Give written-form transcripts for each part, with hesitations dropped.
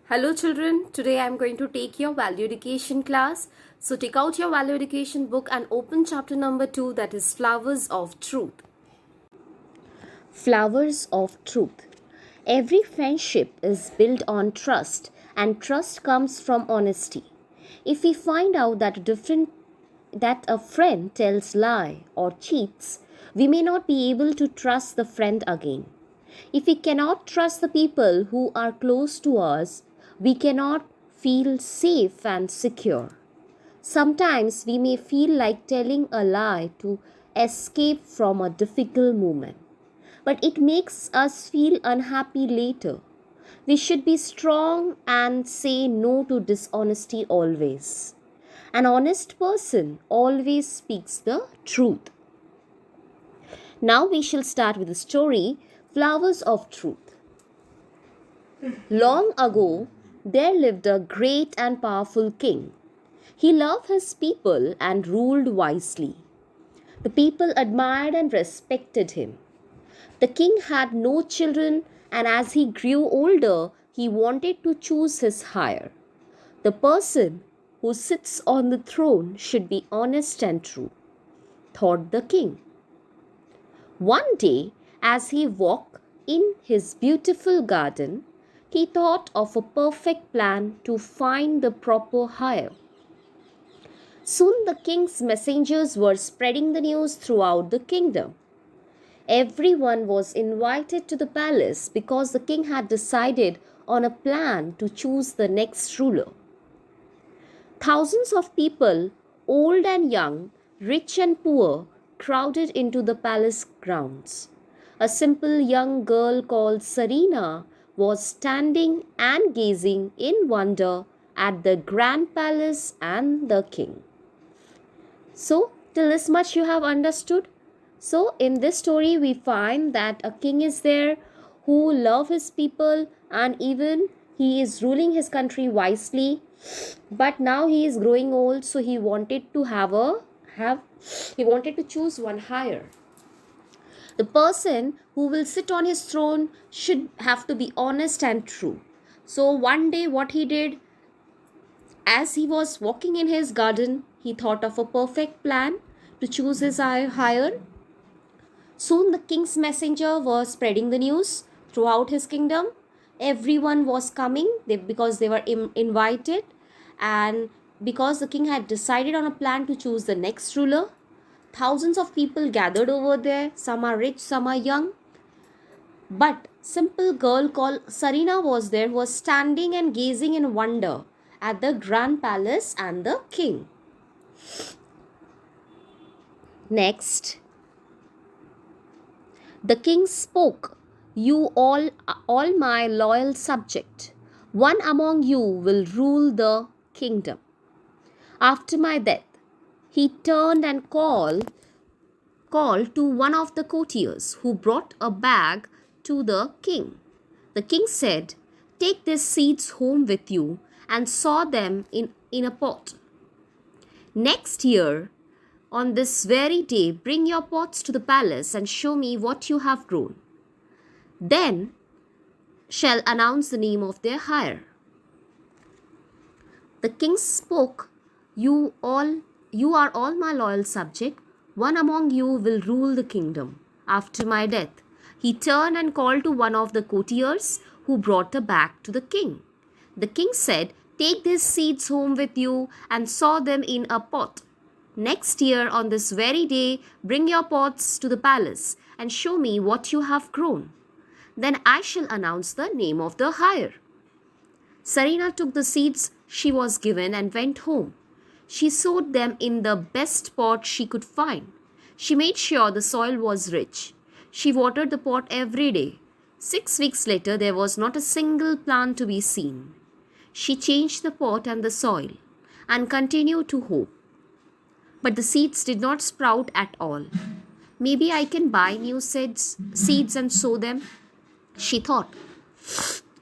Hello children, today I am going to take your value education class. So take out your value education book and open chapter number 2, that is Flowers of Truth. Flowers of Truth. Every friendship is built on trust, and trust comes from honesty. If we find out that a friend tells lie or cheats, we may not be able to trust the friend again. If we cannot trust the people who are close to us, we cannot feel safe and secure. Sometimes we may feel like telling a lie to escape from a difficult moment, but it makes us feel unhappy later. We should be strong and say no to dishonesty always. An honest person always speaks the truth. Now we shall start with the story Flowers of Truth. Long ago, there lived a great and powerful king. He loved his people and ruled wisely. The people admired and respected him. The king had no children, and as he grew older, he wanted to choose his heir. The person who sits on the throne should be honest and true, thought the king. One day, as he walked in his beautiful garden, he thought of a perfect plan to find the proper heir. Soon the king's messengers were spreading the news throughout the kingdom. Everyone was invited to the palace because the king had decided on a plan to choose the next ruler. Thousands of people, old and young, rich and poor, crowded into the palace grounds. A simple young girl called Serena was standing and gazing in wonder at the grand palace and the king. So, till this much you have understood? So, in this story, we find that a king is there who loves his people and even he is ruling his country wisely. But now he is growing old, so he wanted to he wanted to choose one higher. The person who will sit on his throne should have to be honest and true. So one day, what he did, as he was walking in his garden, he thought of a perfect plan to choose his hire. Soon the king's messenger was spreading the news throughout his kingdom. Everyone was coming because they were invited, and because the king had decided on a plan to choose the next ruler. Thousands of people gathered over there. Some are rich, some are young. But simple girl called Serena was there, who was standing and gazing in wonder at the grand palace and the king. Next, the king spoke, "You all my loyal subject, one among you will rule the kingdom. After my death," he turned and called to one of the courtiers who brought a bag to the king. The king said, "Take these seeds home with you and sow them in a pot. Next year, on this very day, bring your pots to the palace and show me what you have grown. Then shall announce the name of their heir." The king spoke, you are all my loyal subject. One among you will rule the kingdom after my death." He turned and called to one of the courtiers who brought the bag to the king. The king said, "Take these seeds home with you and sow them in a pot. Next year, on this very day, bring your pots to the palace and show me what you have grown. Then I shall announce the name of the heir." Serena took the seeds she was given and went home. She sowed them in the best pot she could find. She made sure the soil was rich. She watered the pot every day. 6 weeks later, there was not a single plant to be seen. She changed the pot and the soil and continued to hope. But the seeds did not sprout at all. "Maybe I can buy new seeds and sow them," she thought.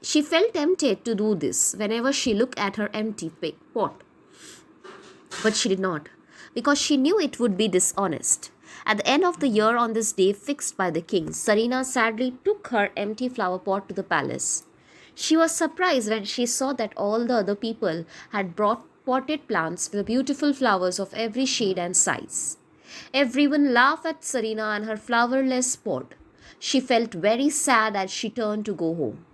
She felt tempted to do this whenever she looked at her empty pot. But she did not, because she knew it would be dishonest. At the end of the year, on this day fixed by the king, Serena sadly took her empty flower pot to the palace. She was surprised when she saw that all the other people had brought potted plants with beautiful flowers of every shade and size. Everyone laughed at Serena and her flowerless pot. She felt very sad as she turned to go home.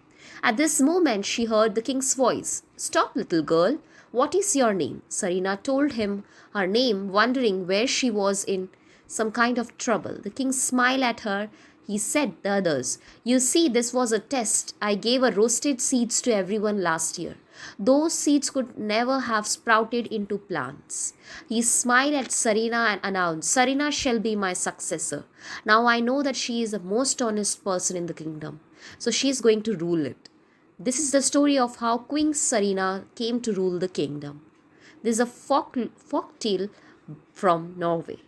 At this moment, she heard the king's voice. "Stop, little girl. What is your name?" Serena told him her name, wondering where she was in some kind of trouble. The king smiled at her. He said the others, "You see, this was a test. I gave a roasted seeds to everyone last year. Those seeds could never have sprouted into plants." He smiled at Serena and announced, "Serena shall be my successor. Now I know that she is the most honest person in the kingdom. So she is going to rule it." This is the story of how Queen Serena came to rule the kingdom. This is a folk tale from Norway.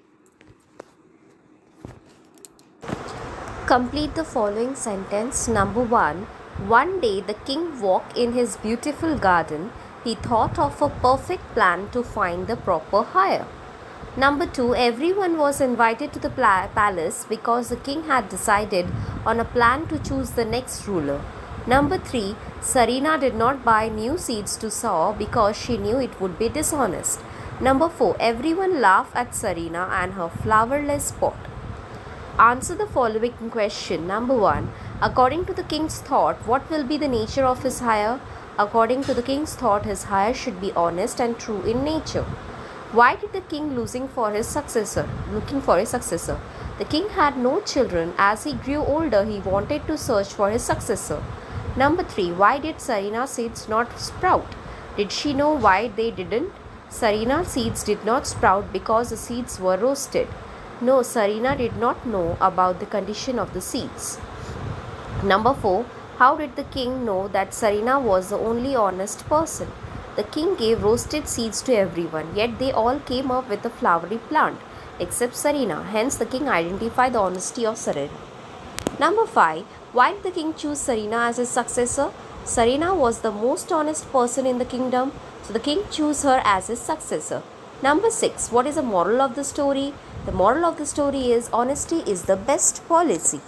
Complete the following sentence. Number 1. One day the king walked in his beautiful garden. He thought of a perfect plan to find the proper hire. Number 2. Everyone was invited to the palace because the king had decided on a plan to choose the next ruler. Number 3. Serena did not buy new seeds to sow because she knew it would be dishonest. Number 4. Everyone laughed at Serena and her flowerless pot. Answer the following question. Number 1. According to the king's thought, what will be the nature of his hire? According to the king's thought, his hire should be honest and true in nature. Why did the king looking for his successor? The king had no children. As he grew older, he wanted to search for his successor. Number 3. Why did Serena's seeds not sprout? Did she know why they didn't? Serena's seeds did not sprout because the seeds were roasted. No, Serena did not know about the condition of the seeds. Number 4. How did the king know that Serena was the only honest person? The king gave roasted seeds to everyone, yet they all came up with a flowery plant, except Serena. Hence, the king identified the honesty of Serena. Number 5. Why did the king choose Serena as his successor? Serena was the most honest person in the kingdom, so the king chose her as his successor. Number 6. What is the moral of the story? The moral of the story is honesty is the best policy.